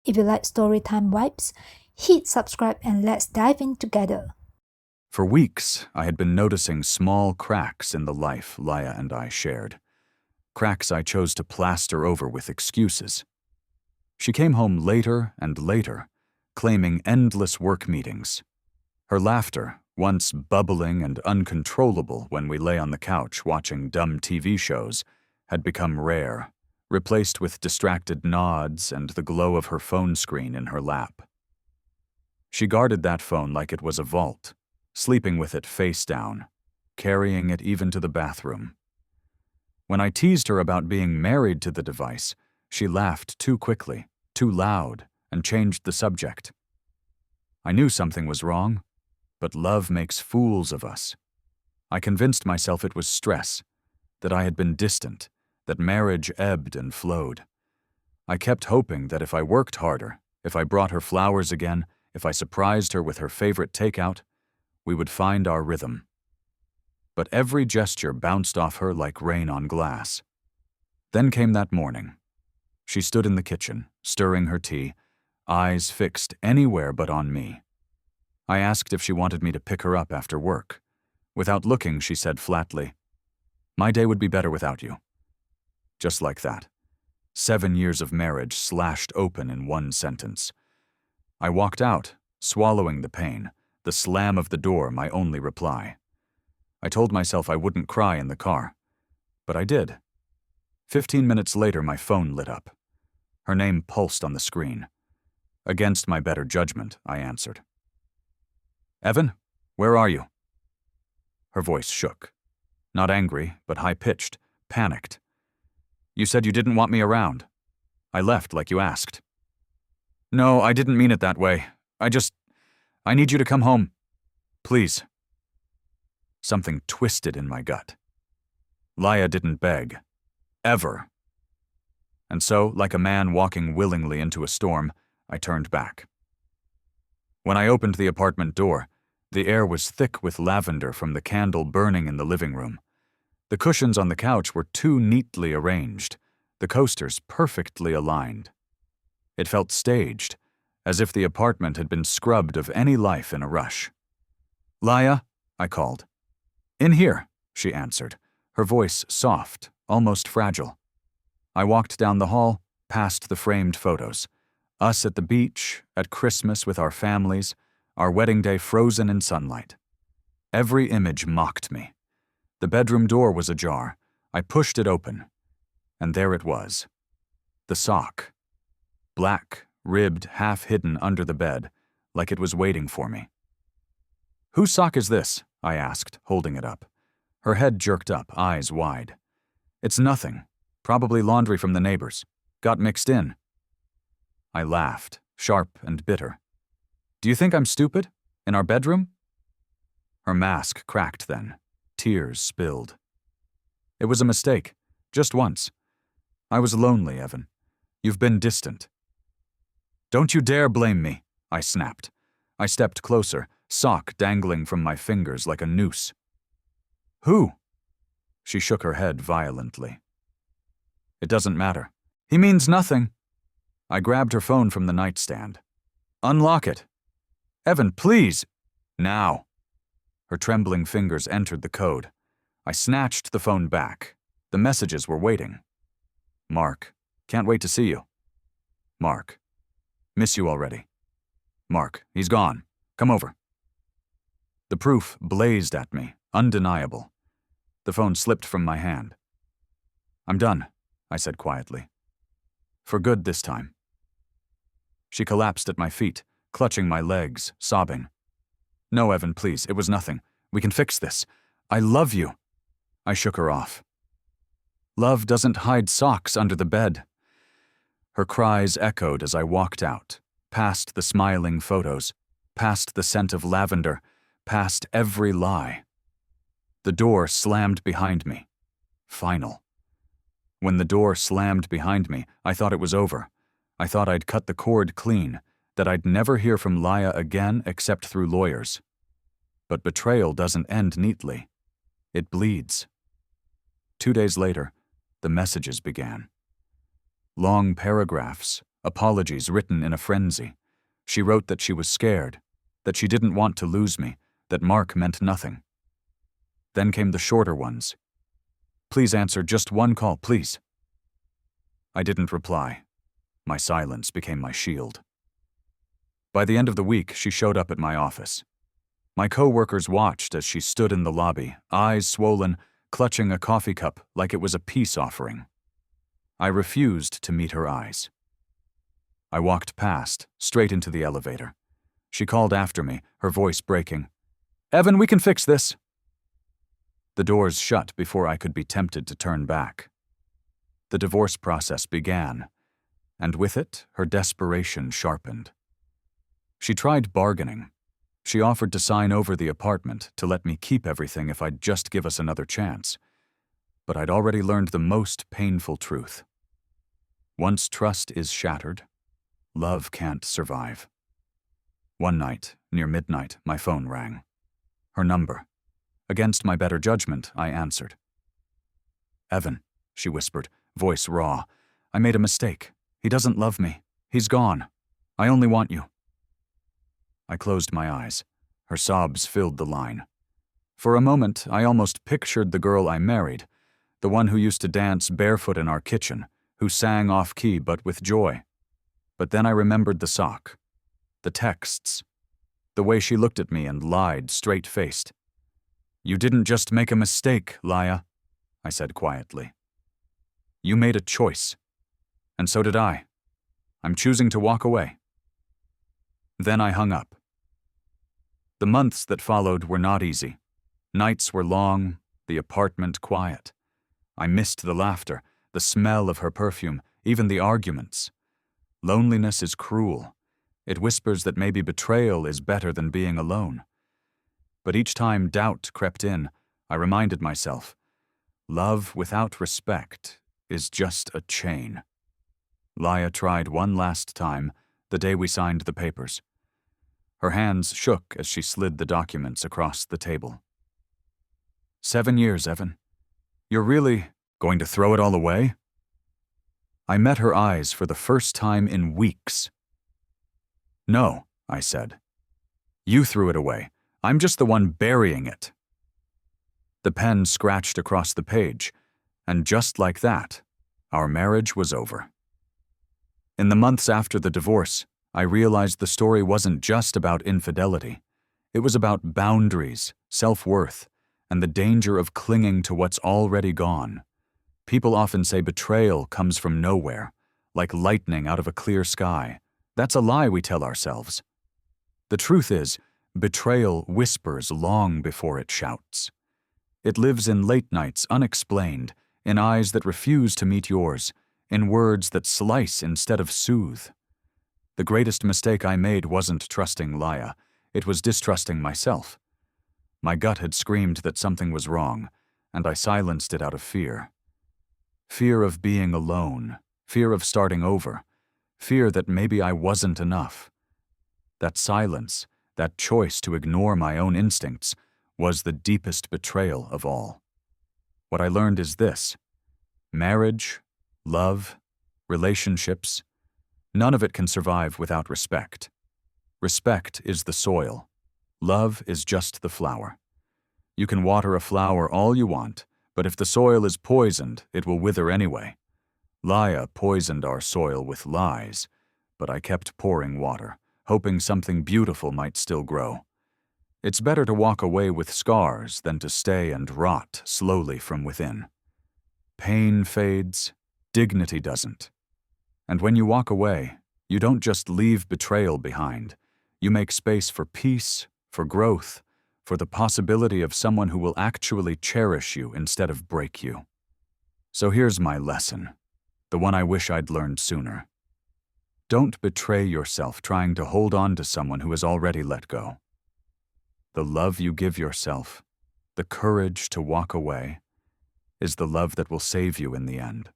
If you like storytime vibes, hit subscribe and let's dive in together. For weeks, I had been noticing small cracks in the life Laya and I shared. Cracks I chose to plaster over with excuses. She came home later and later, claiming endless work meetings. Her laughter, once bubbling and uncontrollable when we lay on the couch watching dumb TV shows, had become rare, replaced with distracted nods and the glow of her phone screen in her lap. She guarded that phone like it was a vault, sleeping with it face down, carrying it even to the bathroom. When I teased her about being married to the device, she laughed too quickly, too loud, and changed the subject. I knew something was wrong, but love makes fools of us. I convinced myself it was stress, that I had been distant, that marriage ebbed and flowed. I kept hoping that if I worked harder, if I brought her flowers again, if I surprised her with her favorite takeout, we would find our rhythm. But every gesture bounced off her like rain on glass. Then came that morning. She stood in the kitchen, stirring her tea, eyes fixed anywhere but on me. I asked if she wanted me to pick her up after work. Without looking, she said flatly, "My day would be better without you." Just like that. 7 years of marriage slashed open in one sentence. I walked out, swallowing the pain, the slam of the door my only reply. I told myself I wouldn't cry in the car, but I did. 15 minutes later, my phone lit up. Her name pulsed on the screen. Against my better judgment, I answered. "Evan, where are you?" Her voice shook. Not angry, but high-pitched, panicked. "You said you didn't want me around. I left like you asked." "No, I didn't mean it that way. I need you to come home. Please." Something twisted in my gut. Laya didn't beg. Ever. And so, like a man walking willingly into a storm, I turned back. When I opened the apartment door, the air was thick with lavender from the candle burning in the living room. The cushions on the couch were too neatly arranged, the coasters perfectly aligned. It felt staged, as if the apartment had been scrubbed of any life in a rush. "Laya," I called. "In here," she answered, her voice soft, almost fragile. I walked down the hall, past the framed photos. Us at the beach, at Christmas with our families, our wedding day frozen in sunlight. Every image mocked me. The bedroom door was ajar. I pushed it open, and there it was. The sock. Black, ribbed, half hidden under the bed, like it was waiting for me. "Whose sock is this?" I asked, holding it up. Her head jerked up, eyes wide. "It's nothing. Probably laundry from the neighbors. Got mixed in." I laughed, sharp and bitter. "Do you think I'm stupid? In our bedroom?" Her mask cracked then. Tears spilled. "It was a mistake. Just once. I was lonely, Evan. You've been distant." "Don't you dare blame me," I snapped. I stepped closer, sock dangling from my fingers like a noose. "Who?" She shook her head violently. "It doesn't matter. He means nothing." I grabbed her phone from the nightstand. "Unlock it." "Evan, please." "Now." Her trembling fingers entered the code. I snatched the phone back. The messages were waiting. "Mark, can't wait to see you." "Mark, miss you already." "Mark, he's gone. Come over." The proof blazed at me, undeniable. The phone slipped from my hand. "I'm done," I said quietly. "For good this time." She collapsed at my feet, clutching my legs, sobbing. "No, Evan, please, it was nothing. We can fix this. I love you." I shook her off. "Love doesn't hide socks under the bed." Her cries echoed as I walked out, past the smiling photos, past the scent of lavender, past every lie. The door slammed behind me. Final. When the door slammed behind me, I thought it was over. I thought I'd cut the cord clean, that I'd never hear from Laya again except through lawyers. But betrayal doesn't end neatly. It bleeds. 2 days later, the messages began. Long paragraphs, apologies written in a frenzy. She wrote that she was scared, that she didn't want to lose me, that Mark meant nothing. Then came the shorter ones. Please answer just one call, please. I didn't reply. My silence became my shield. By the end of the week, she showed up at my office. My co-workers watched as she stood in the lobby, eyes swollen, clutching a coffee cup like it was a peace offering. I refused to meet her eyes. I walked past, straight into the elevator. She called after me, her voice breaking. "Evan, we can fix this." The doors shut before I could be tempted to turn back. The divorce process began, and with it, her desperation sharpened. She tried bargaining. She offered to sign over the apartment to let me keep everything if I'd just give us another chance. But I'd already learned the most painful truth. Once trust is shattered, love can't survive. One night, near midnight, my phone rang. Her number. Against my better judgment, I answered. "Evan," she whispered, voice raw, "I made a mistake. He doesn't love me. He's gone. I only want you." I closed my eyes. Her sobs filled the line. For a moment, I almost pictured the girl I married, the one who used to dance barefoot in our kitchen, who sang off-key but with joy. But then I remembered the sock, the texts, the way she looked at me and lied straight-faced. "You didn't just make a mistake, Laya," I said quietly. "You made a choice. And so did I. I'm choosing to walk away." Then I hung up. The months that followed were not easy. Nights were long, the apartment quiet. I missed the laughter, the smell of her perfume, even the arguments. Loneliness is cruel. It whispers that maybe betrayal is better than being alone. But each time doubt crept in, I reminded myself, love without respect is just a chain. Laya tried one last time, the day we signed the papers. Her hands shook as she slid the documents across the table. 7 years, Evan. You're really going to throw it all away? I met her eyes for the first time in weeks. "No," I said. "You threw it away. I'm just the one burying it." The pen scratched across the page, and just like that, our marriage was over. In the months after the divorce, I realized the story wasn't just about infidelity. It was about boundaries, self-worth, and the danger of clinging to what's already gone. People often say betrayal comes from nowhere, like lightning out of a clear sky. That's a lie we tell ourselves. The truth is, betrayal whispers long before it shouts. It lives in late nights unexplained, in eyes that refuse to meet yours, in words that slice instead of soothe. The greatest mistake I made wasn't trusting Laya, it was distrusting myself. My gut had screamed that something was wrong, and I silenced it out of fear. Fear of being alone, fear of starting over, fear that maybe I wasn't enough. That silence, that choice to ignore my own instincts, was the deepest betrayal of all. What I learned is this: marriage, love, relationships, none of it can survive without respect. Respect is the soil. Love is just the flower. You can water a flower all you want, but if the soil is poisoned, it will wither anyway. Laya poisoned our soil with lies, but I kept pouring water, hoping something beautiful might still grow. It's better to walk away with scars than to stay and rot slowly from within. Pain fades, dignity doesn't. And when you walk away, you don't just leave betrayal behind. You make space for peace, for growth, for the possibility of someone who will actually cherish you instead of break you. So here's my lesson, the one I wish I'd learned sooner. Don't betray yourself trying to hold on to someone who has already let go. The love you give yourself, the courage to walk away, is the love that will save you in the end.